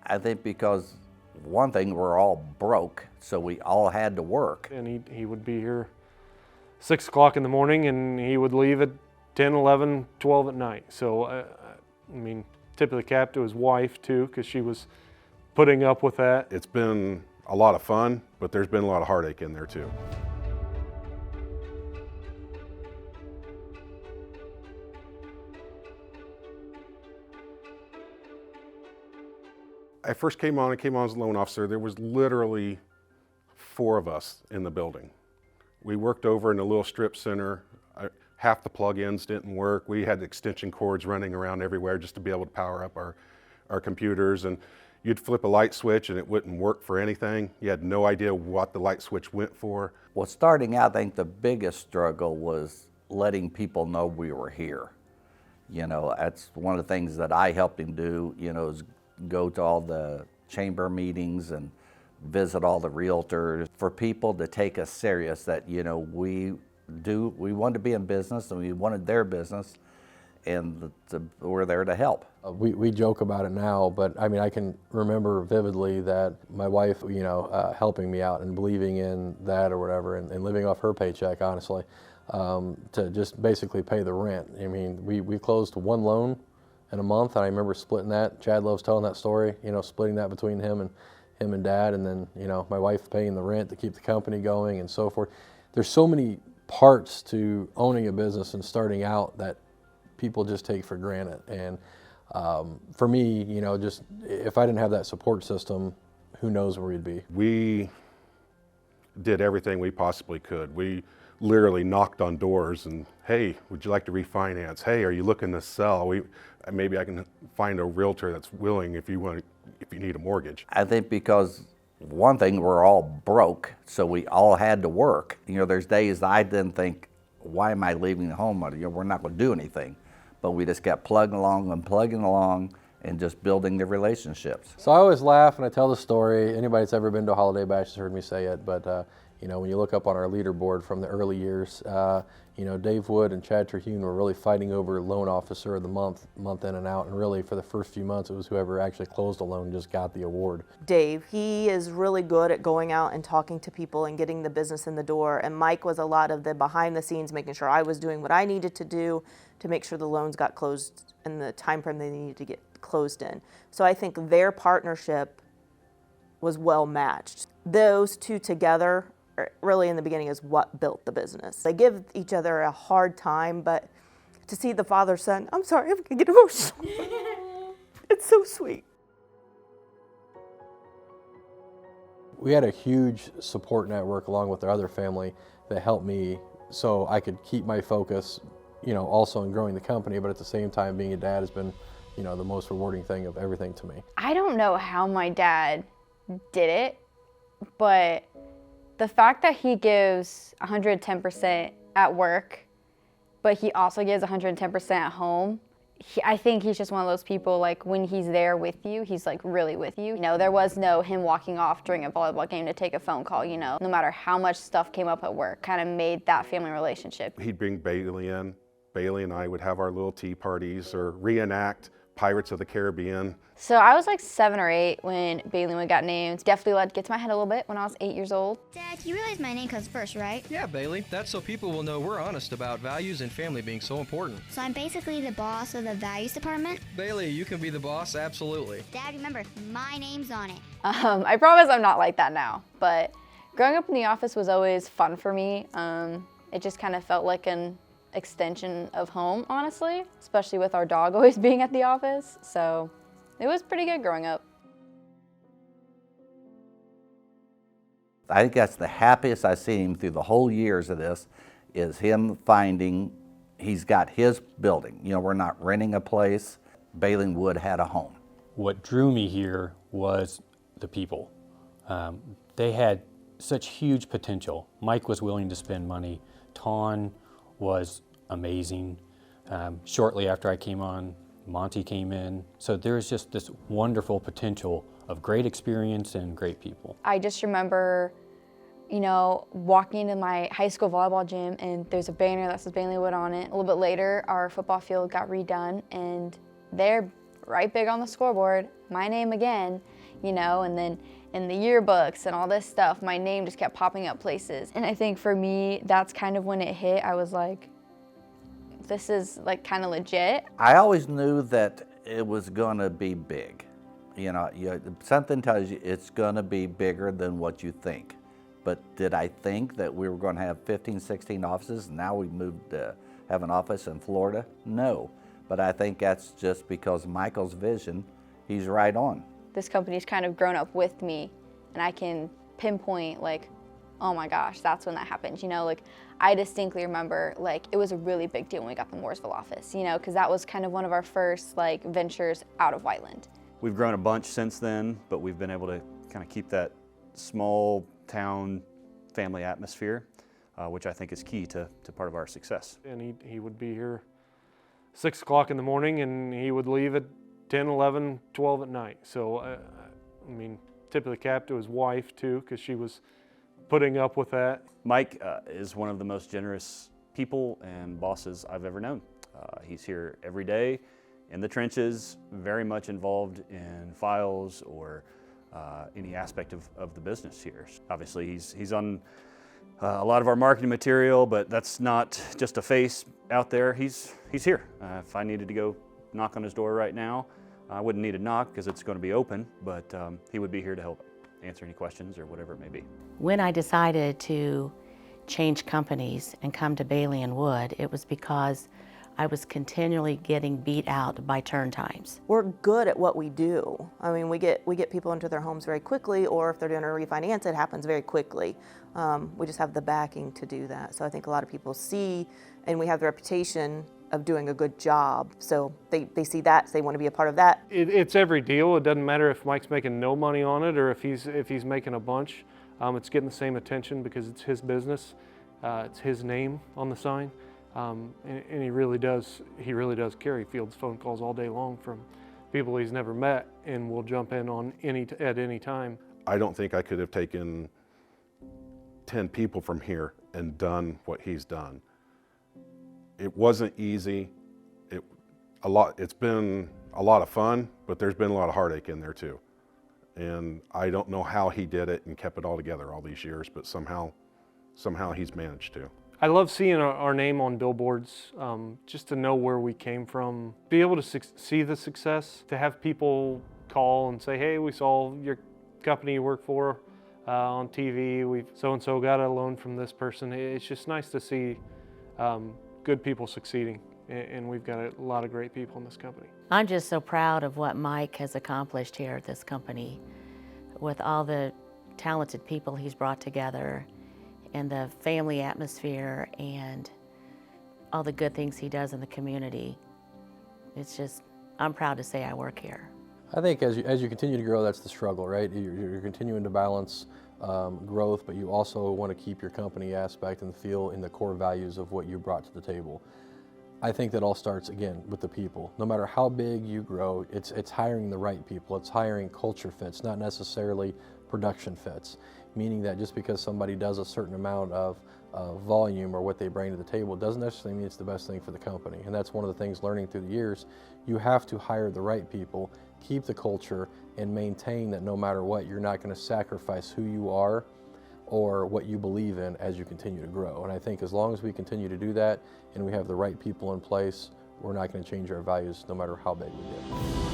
I think because one thing, we're all broke, so we all had to work. And he would be here 6 o'clock in the morning and he would leave at 10, 11, 12 at night. So, I mean, tip of the cap to his wife too, because she was putting up with that. It's been a lot of fun, but there's been a lot of heartache in there too. I first came on as a loan officer. There was literally 4 of us in the building. We worked over in a little strip center. Half the plug-ins didn't work. We had extension cords running around everywhere just to be able to power up our computers. And you'd flip a light switch and it wouldn't work for anything. You had no idea what the light switch went for. Well, starting out, I think the biggest struggle was letting people know we were here. You know, that's one of the things that I helped him do, you know, is go to all the chamber meetings and visit all the realtors, for people to take us serious, that, you know, we wanted to be in business and we wanted their business, and we're there to help. We joke about it now, but I mean, I can remember vividly that my wife, you know, helping me out and believing in that or whatever, and living off her paycheck, honestly, to just basically pay the rent. I mean, we closed 1 loan in a month, and I remember splitting that. Chad loves telling that story, you know, splitting that between him and Dad, and then, you know, my wife paying the rent to keep the company going and so forth. There's so many parts to owning a business and starting out that people just take for granted. And for me, you know, just if I didn't have that support system, who knows where we'd be. We did everything we possibly could. We literally knocked on doors and, hey, would you like to refinance? Hey, are you looking to sell? Maybe I can find a realtor that's willing if you need a mortgage. I think because one thing, we're all broke, so we all had to work. You know, there's days I didn't think, why am I leaving home? You know, we're not going to do anything. But we just kept plugging along and just building the relationships. So I always laugh and I tell the story. Anybody that's ever been to a holiday bash has heard me say it, but you know, when you look up on our leaderboard from the early years, you know, Dave Wood and Chad Terhune were really fighting over loan officer of the month in and out, and really for the first few months it was whoever actually closed a loan just got the award. Dave, he is really good at going out and talking to people and getting the business in the door, and Mike was a lot of the behind the scenes, making sure I was doing what I needed to do to make sure the loans got closed in the time frame they needed to get closed in. So I think their partnership was well matched. Those two together really in the beginning is what built the business. They give each other a hard time, but to see the father-son, I'm sorry, I'm gonna get emotional. It's so sweet. We had a huge support network along with our other family that helped me so I could keep my focus, you know, also in growing the company, but at the same time being a dad has been, you know, the most rewarding thing of everything to me. I don't know how my dad did it, but the fact that he gives 110% at work, but he also gives 110% at home, I think he's just one of those people, like, when he's there with you, he's like really with you. You know, there was no him walking off during a volleyball game to take a phone call, you know. No matter how much stuff came up at work, kind of made that family relationship. He'd bring Bailey in. Bailey and I would have our little tea parties or reenact Pirates of the Caribbean. So I was like 7 or 8 when Bailey got named. Definitely get to my head a little bit when I was 8 years old. Dad, you realize my name comes first, right? Yeah, Bailey. That's so people will know we're honest about values and family being so important. So I'm basically the boss of the values department? Bailey, you can be the boss, absolutely. Dad, remember, my name's on it. I promise I'm not like that now, but growing up in the office was always fun for me. It just kind of felt like an extension of home, honestly, especially with our dog always being at the office. So it was pretty good growing up. I think that's the happiest I've seen him through the whole years of this, is him finding he's got his building. You know, we're not renting a place. Bailey Wood had a home. What drew me here was the people. They had such huge potential. Mike was willing to spend money. Ton was amazing. Shortly after I came on, Monty came in. So there's just this wonderful potential of great experience and great people. I just remember, you know, walking into my high school volleyball gym and there's a banner that says Bailey Wood on it. A little bit later, our football field got redone and they're right big on the scoreboard, my name again. you know, and then in the yearbooks and all this stuff, my name just kept popping up places. And I think for me, that's kind of when it hit. I was like, this is like kind of legit. I always knew that it was going to be big. Something tells you it's going to be bigger than what you think. But did I think that we were going to have 15, 16 offices? Now we moved to have an office in Florida? No. But I think that's just because Michael's vision, he's right on. This company's kind of grown up with me, and I can pinpoint like, oh my gosh, that's when that happened. You know, like I distinctly remember like it was a really big deal when we got the Mooresville office, you know, because that was kind of one of our first like ventures out of Whiteland. We've grown a bunch since then, but we've been able to kind of keep that small town family atmosphere, which I think is key to part of our success. And he would be here 6 o'clock in the morning, and he would leave at 10, 11, 12 at night. So, I mean, tip of the cap to his wife too, because she was putting up with that. Mike is one of the most generous people and bosses I've ever known. He's here every day in the trenches, very much involved in files or any aspect of the business here. Obviously, he's on a lot of our marketing material, but that's not just a face out there. He's here. If I needed to go knock on his door right now, I wouldn't need a knock because it's going to be open, but he would be here to help answer any questions or whatever it may be. When I decided to change companies and come to Bailey & Wood, it was because I was continually getting beat out by turn times. We're good at what we do. I mean, we get people into their homes very quickly, or if they're doing a refinance, it happens very quickly. We just have the backing to do that. So I think a lot of people see, and we have the reputation of doing a good job. So they see that, so they want to be a part of that. It's every deal. It doesn't matter if Mike's making no money on it or if he's making a bunch. It's getting the same attention because it's his business. It's his name on the sign. And he really does carry Fields phone calls all day long from people he's never met and will jump in on at any time. I don't think I could have taken 10 people from here and done what he's done. It wasn't easy. It's been a lot of fun, but there's been a lot of heartache in there too. And I don't know how he did it and kept it all together all these years, but somehow he's managed to. I love seeing our name on billboards, just to know where we came from, be able to see the success, to have people call and say, hey, we saw your company you work for on TV, we've so-and-so got a loan from this person. It's just nice to see good people succeeding, and we've got a lot of great people in this company. I'm just so proud of what Mike has accomplished here at this company with all the talented people he's brought together and the family atmosphere and all the good things he does in the community. It's just, I'm proud to say I work here. I think as you continue to grow, that's the struggle, right? You're continuing to balance growth, but you also want to keep your company aspect and feel in the core values of what you brought to the table. I think that all starts, again, with the people. No matter how big you grow, it's hiring the right people. It's hiring culture fits, not necessarily production fits, meaning that just because somebody does a certain amount of volume or what they bring to the table doesn't necessarily mean it's the best thing for the company. And that's one of the things learning through the years. You have to hire the right people, keep the culture, and maintain that no matter what, you're not going to sacrifice who you are or what you believe in as you continue to grow. And I think as long as we continue to do that and we have the right people in place, we're not going to change our values no matter how big we get.